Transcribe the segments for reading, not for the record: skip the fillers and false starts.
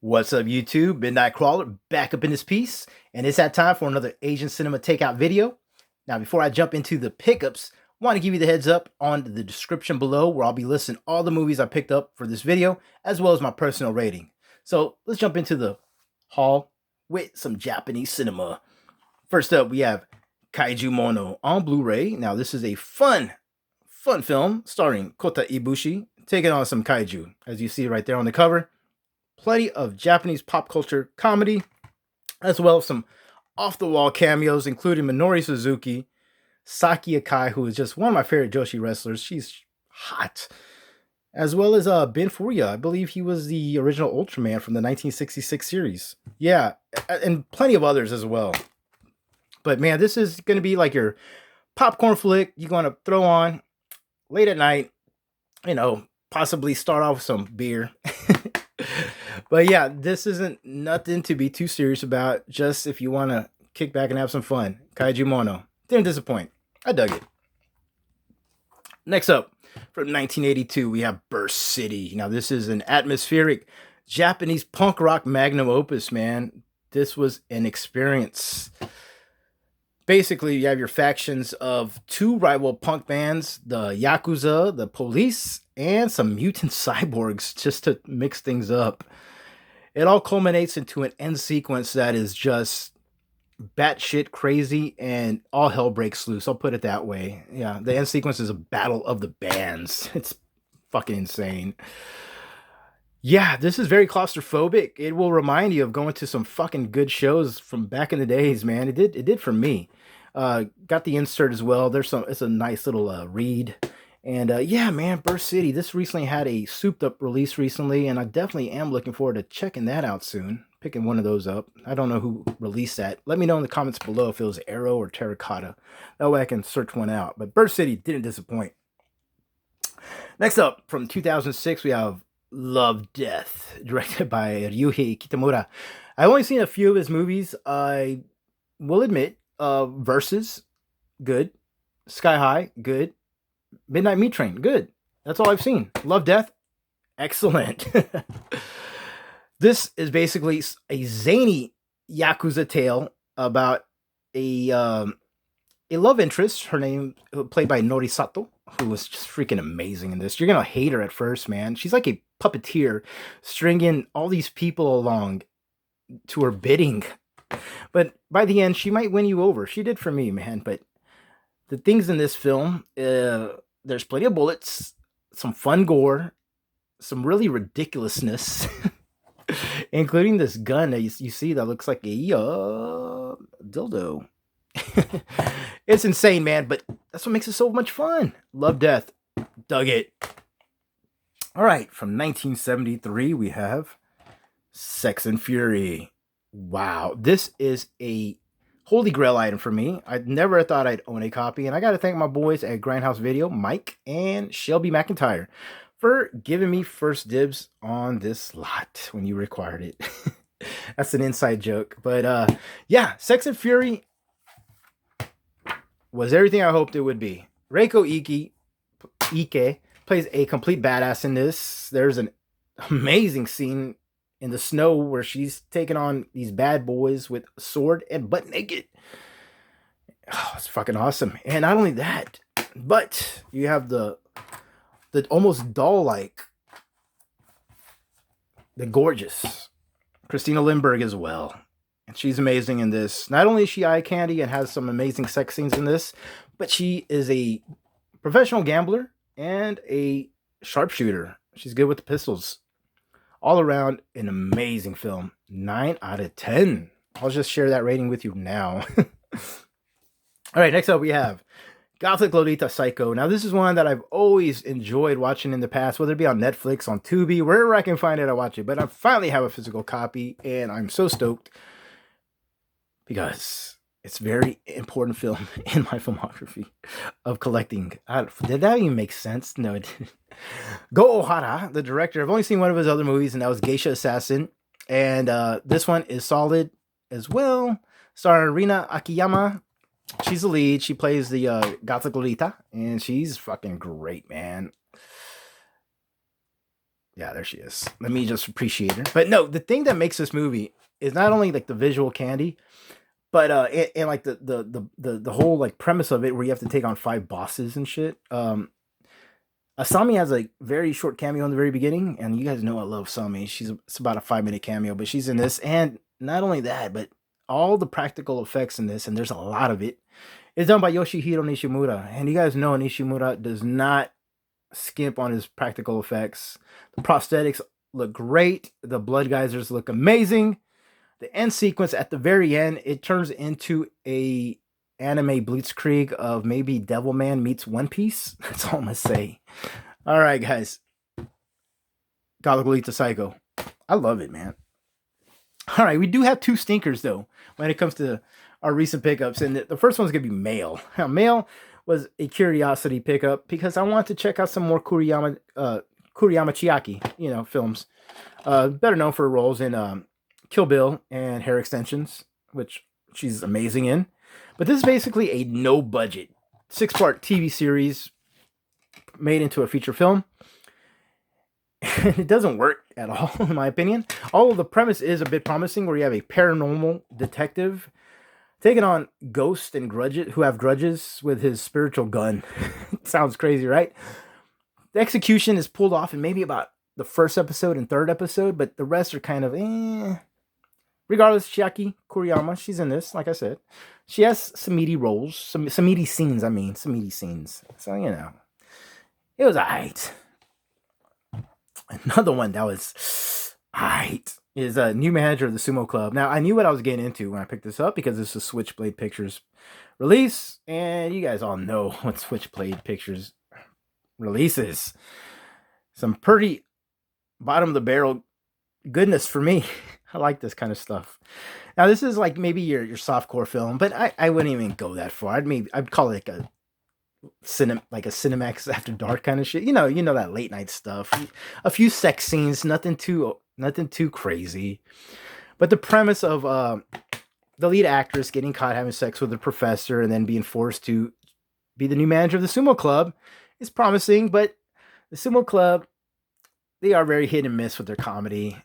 What's up, YouTube? Midnitekrawlr back up in this piece, and it's that time for another Asian cinema takeout video. Now, before I jump into the pickups, I want to give you the heads up on the description below where I'll be listing all the movies I picked up for this video, as well as my personal rating. So let's jump into the haul with some Japanese cinema. First up, we have Kaiju Mono on Blu-ray. Now, this is a fun film starring Kota Ibushi taking on some kaiju, as you see right there on the cover. Plenty of Japanese pop culture comedy, as well as some off-the-wall cameos, including Minori Suzuki, Saki Akai, who is just one of my favorite Joshi wrestlers. She's hot. As well as Ben Furia. I believe he was the original Ultraman from the 1966 series. Yeah, and plenty of others as well. But man, this is going to be like your popcorn flick you're going to throw on late at night. You know, possibly start off with some beer. But yeah, this isn't nothing to be too serious about. Just if you want to kick back and have some fun. Kaiju Mono. Didn't disappoint. I dug it. Next up, from 1982, we have Burst City. Now, this is an atmospheric Japanese punk rock magnum opus, man. This was an experience. Basically, you have your factions of two rival punk bands, the Yakuza, the Police, and some mutant cyborgs, just to mix things up. It all culminates into an end sequence that is just batshit crazy, and all hell breaks loose. I'll put it that way. Yeah, the end sequence is a battle of the bands. It's fucking insane. Yeah, this is very claustrophobic. It will remind you of going to some fucking good shows from back in the days, man. It did for me. Got the insert as well. It's a nice little read. And yeah, man, Burst City. This recently had a souped up release recently, and I definitely am looking forward to checking that out soon. Picking one of those up. I don't know who released that. Let me know in the comments below if it was Arrow or Terracotta. That way I can search one out. But Burst City didn't disappoint. Next up, from 2006, we have Love, Death, directed by Ryuhei Kitamura. I've only seen a few of his movies. I will admit, Versus, good. Sky High, good. Midnight Meat Train, good. That's all I've seen. Love, Death, excellent. This is basically a zany Yakuza tale about a love interest. Her name, played by Norisato, who was just freaking amazing in this. You're going to hate her at first, man. She's like a puppeteer, stringing all these people along to her bidding. But by the end, she might win you over. She did for me, man. But the things in this film, there's plenty of bullets, some fun gore, some really ridiculousness, including this gun that you see that looks like a dildo. It's insane, man, but that's what makes it so much fun. Love, Death, dug it. All right, from 1973, we have Sex and Fury. Wow, this is a holy grail item for me. I never thought I'd own a copy, and I got to thank my boys at Grindhouse Video, Mike and Shelby McIntyre, for giving me first dibs on this lot when you required it. That's an inside joke. But yeah, Sex and Fury was everything I hoped it would be. Reiko Ike plays a complete badass in this. There's an amazing scene in the snow where she's taking on these bad boys with a sword and butt naked. Oh, it's fucking awesome. And not only that, but you have the almost doll-like, the gorgeous Christina Lindbergh as well. And she's amazing in this. Not only is she eye candy and has some amazing sex scenes in this, but she is a professional gambler and a sharpshooter. She's good with the pistols. All around, an amazing film. 9 out of 10. I'll just share that rating with you now. All right, next up we have Gothic Lolita Psycho. Now, this is one that I've always enjoyed watching in the past, whether it be on Netflix, on Tubi, wherever I can find it, I watch it. But I finally have a physical copy, and I'm so stoked because it's a very important film in my filmography of collecting. Did that even make sense? No, it didn't. Go Ohara, the director. I've only seen one of his other movies, and that was Geisha Assassin. And this one is solid as well. Starring Rina Akiyama. She's the lead. She plays the Gothic Lolita, and she's fucking great, man. Yeah, there she is. Let me just appreciate her. But no, the thing that makes this movie is not only like the visual candy, but and like the whole like premise of it, where you have to take on 5 bosses and shit. Asami has a very short cameo in the very beginning, and you guys know I love Asami. It's about a 5-minute cameo, but she's in this, and not only that, but all the practical effects in this, and there's a lot of it, is done by Yoshihiro Nishimura, and you guys know Nishimura does not skimp on his practical effects. The prosthetics look great. The blood geysers look amazing. The end sequence at the very end, it turns into a anime blitzkrieg of maybe Devilman meets One Piece. That's all I'm gonna say. All right, guys. Gothic Lolita Psycho. I love it, man. All right, we do have 2 stinkers though when it comes to our recent pickups, and the first one's gonna be Male. Now, Male was a curiosity pickup because I wanted to check out some more Kuriyama Chiaki, films. Better known for roles in Kill Bill and Hair Extensions, which she's amazing in. But this is basically a no-budget 6-part TV series made into a feature film. It doesn't work at all, in my opinion. Although the premise is a bit promising, where you have a paranormal detective taking on ghosts and who have grudges with his spiritual gun. Sounds crazy, right? The execution is pulled off in maybe about the first episode and third episode, but the rest are kind of Regardless, Chiaki Kuriyama, she's in this, like I said. She has some meaty roles, some meaty scenes, some meaty scenes. So, it was alright. Another one that was alright is a new manager of the Sumo Club. Now, I knew what I was getting into when I picked this up because this is Switchblade Pictures release, and you guys all know what Switchblade Pictures releases. Some pretty bottom of the barrel goodness for me. I like this kind of stuff. Now, this is like maybe your softcore film, but I wouldn't even go that far. I'd call it like a Cinemax After Dark kind of shit. You know that late night stuff. A few sex scenes, nothing too crazy. But the premise of the lead actress getting caught having sex with the professor and then being forced to be the new manager of the Sumo Club is promising, but the Sumo Club, they are very hit and miss with their comedy.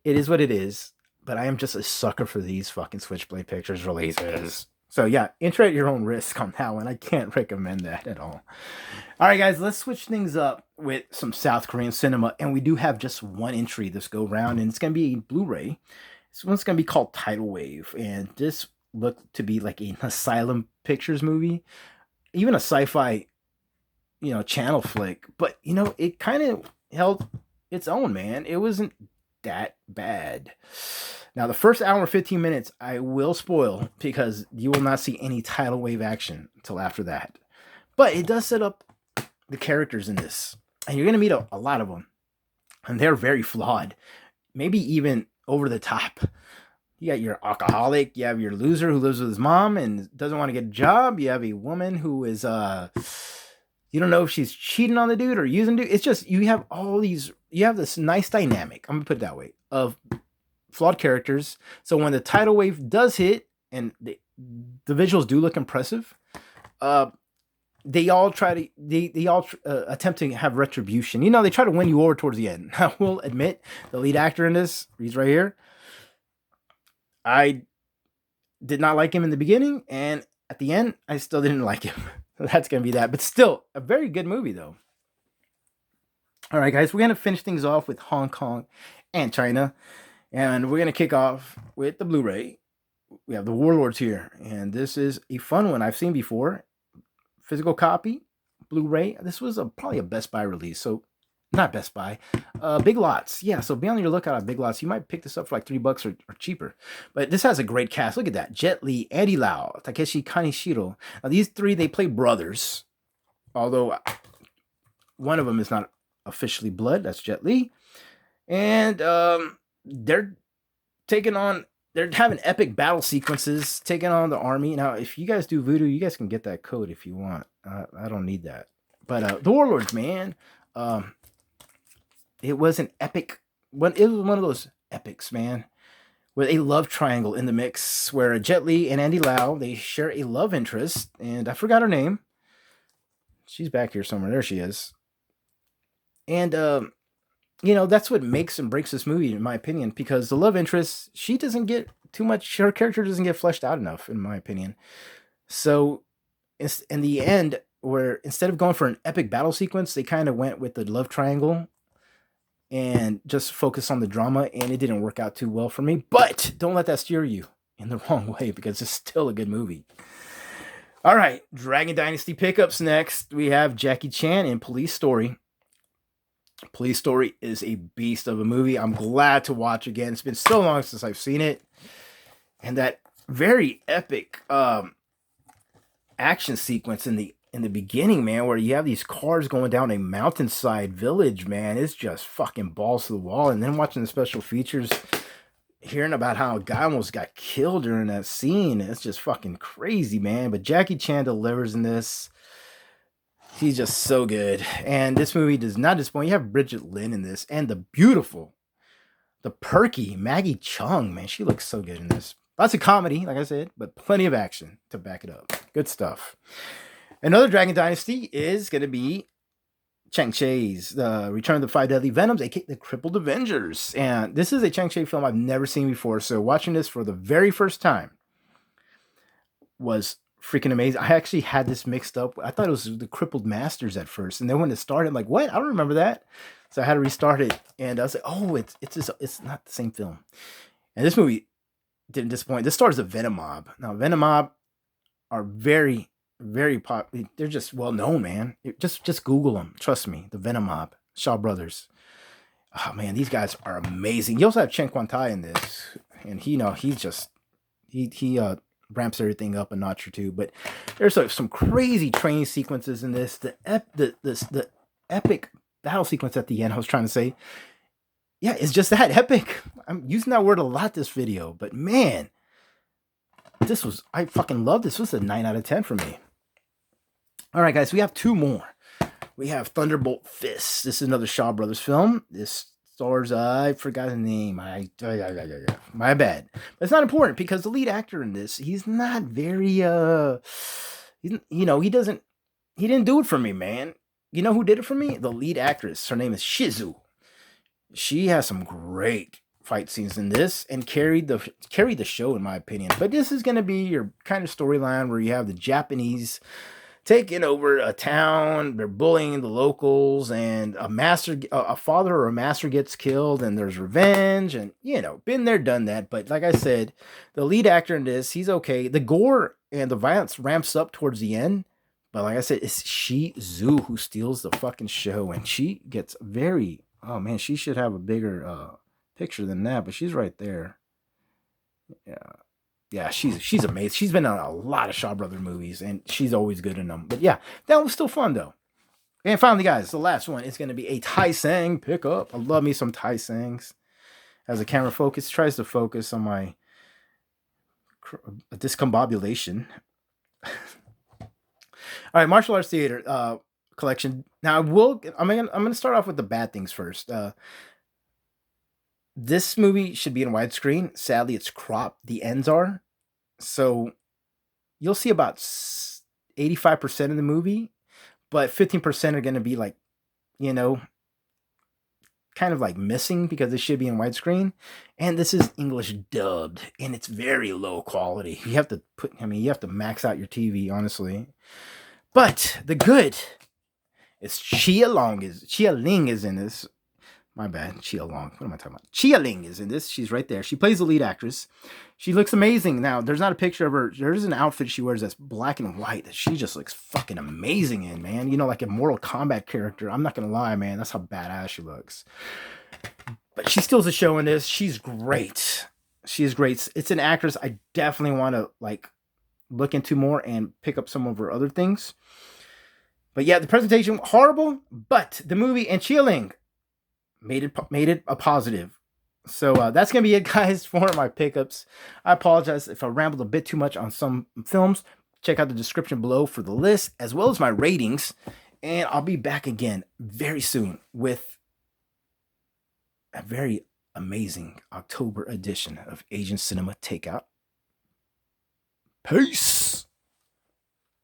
It is what it is, but I am just a sucker for these fucking Switchblade Pictures releases. So yeah, enter at your own risk on that one. I can't recommend that at all. All right, guys, let's switch things up with some South Korean cinema, and we do have just one entry this go round, and it's going to be a Blu-ray. This one's going to be called Tidal Wave, and this looked to be like an Asylum Pictures movie, even a sci-fi, channel flick. But it kind of held its own, man. It wasn't that bad. Now, the first hour and 15 minutes I will spoil because you will not see any tidal wave action until after that. But it does set up the characters in this, and you're going to meet a lot of them, and they're very flawed, maybe even over the top. You got your alcoholic, you have your loser who lives with his mom and doesn't want to get a job, you have a woman who is you don't know if she's cheating on the dude or using dude. It's just you have this nice dynamic, I'm gonna put it that way, of flawed characters. So when the tidal wave does hit and the visuals do look impressive, they all attempt to have retribution. They try to win you over towards the end. I will admit, the lead actor in this, he's right here. I did not like him in the beginning, and at the end, I still didn't like him. So that's going to be that. But still, a very good movie, though. All right, guys, we're going to finish things off with Hong Kong and China. And we're going to kick off with the Blu-ray. We have the Warlords here. And this is a fun one I've seen before. Physical copy, Blu-ray. This was probably a Best Buy release. So, not Best Buy. Big Lots. Yeah, so be on your lookout at Big Lots. You might pick this up for like $3 or cheaper. But this has a great cast. Look at that. Jet Li, Andy Lau, Takeshi Kaneshiro. Now, these three, they play brothers. Although, one of them is not officially blood. That's Jet Li. And they're having epic battle sequences, taking on the army. Now, if you guys do voodoo, you guys can get that code if you want. I don't need that. But the Warlords, man. It was an epic. It was one of those epics, man, with a love triangle in the mix, where Jet Li and Andy Lau, they share a love interest, and I forgot her name. She's back here somewhere. There she is. And that's what makes and breaks this movie, in my opinion, because the love interest, she doesn't get too much, her character doesn't get fleshed out enough, in my opinion. So in the end, where instead of going for an epic battle sequence, they kind of went with the love triangle and just focus on the drama, and it didn't work out too well for me. But don't let that steer you in the wrong way, because it's still a good movie. All right, Dragon Dynasty pickups next. We have Jackie Chan in Police Story. Police Story is a beast of a movie. I'm glad to watch again. It's been so long since I've seen it. And that very epic action sequence in the beginning, man, where you have these cars going down a mountainside village, man, it's just fucking balls to the wall. And then watching the special features, hearing about how a guy almost got killed during that scene, it's just fucking crazy, man. But Jackie Chan delivers in this. He's just so good. And this movie does not disappoint. You have Bridget Lin in this, and the perky Maggie Chung, man, she looks so good in this. Lots of comedy, like I said, but plenty of action to back it up. Good stuff. Another Dragon Dynasty is going to be Chang-Chi's The Return of the Five Deadly Venoms, aka the Crippled Avengers. And this is a Chang-Chi film I've never seen before, so watching this for the very first time was freaking amazing. I actually had this mixed up. I thought it was the Crippled Masters at first, and then when it started, I'm like, what? I don't remember that. So I had to restart it, and I was like, oh, it's not the same film. And this movie didn't disappoint. This stars the Venom Mob. Now, Venom Mob are very, very popular. They're just well known, man. Just Google them. Trust me, the Venom Mob, Shaw Brothers. Oh man, these guys are amazing. You also have Chen Quan-tai in this, and he ramps everything up a notch or two. But there's some crazy training sequences in this. The epic battle sequence at the end, I was trying to say, yeah, it's just that epic. I'm using that word a lot this video, but man, I fucking love this. This was a 9 out of 10 for me. All right, guys, we have two more. We have Thunderbolt Fists. This is another Shaw Brothers film. This stars, I forgot the name. My bad. But it's not important because the lead actor in this, he's not very, he didn't do it for me, man. You know who did it for me? The lead actress. Her name is Shizu. She has some great fight scenes in this and carried the show, in my opinion. But this is going to be your kind of storyline where you have the Japanese taking over a town, they're bullying the locals, and a father or a master gets killed, and there's revenge, and been there, done that. But like I said, the lead actor in this, he's okay. The gore and the violence ramps up towards the end, but like I said, it's Shizu who steals the fucking show, and she gets very, oh man, she should have a bigger picture than that, but she's right there. Yeah, she's amazing. She's been on a lot of Shaw Brother movies, and she's always good in them. But yeah, that was still fun, though. And finally, guys, the last one is going to be a Tai Sang pickup. I love me some Tai Sangs. As the camera tries to focus on my discombobulation. All right, martial arts theater collection. Now, I'm gonna start off with the bad things first. This movie should be in widescreen. Sadly, it's cropped. The ends are. So you'll see about 85% of the movie, but 15% are going to be like, kind of like missing because it should be in widescreen. And this is English dubbed, and it's very low quality. You have to max out your TV, honestly. But the good is Chia Ling is in this. My bad, Chia Long. What am I talking about? Chia Ling is in this. She's right there. She plays the lead actress. She looks amazing. Now, there's not a picture of her. There's an outfit she wears that's black and white that she just looks fucking amazing in, man. Like a Mortal Kombat character. I'm not going to lie, man. That's how badass she looks. But she steals the show in this. She's great. She is great. It's an actress I definitely want to, look into more and pick up some of her other things. But yeah, the presentation, horrible. But the movie and Chia Ling made it a positive. So that's going to be it, guys, for my pickups. I apologize if I rambled a bit too much on some films. Check out the description below for the list, as well as my ratings. And I'll be back again very soon with a very amazing October edition of Asian Cinema Takeout. Peace!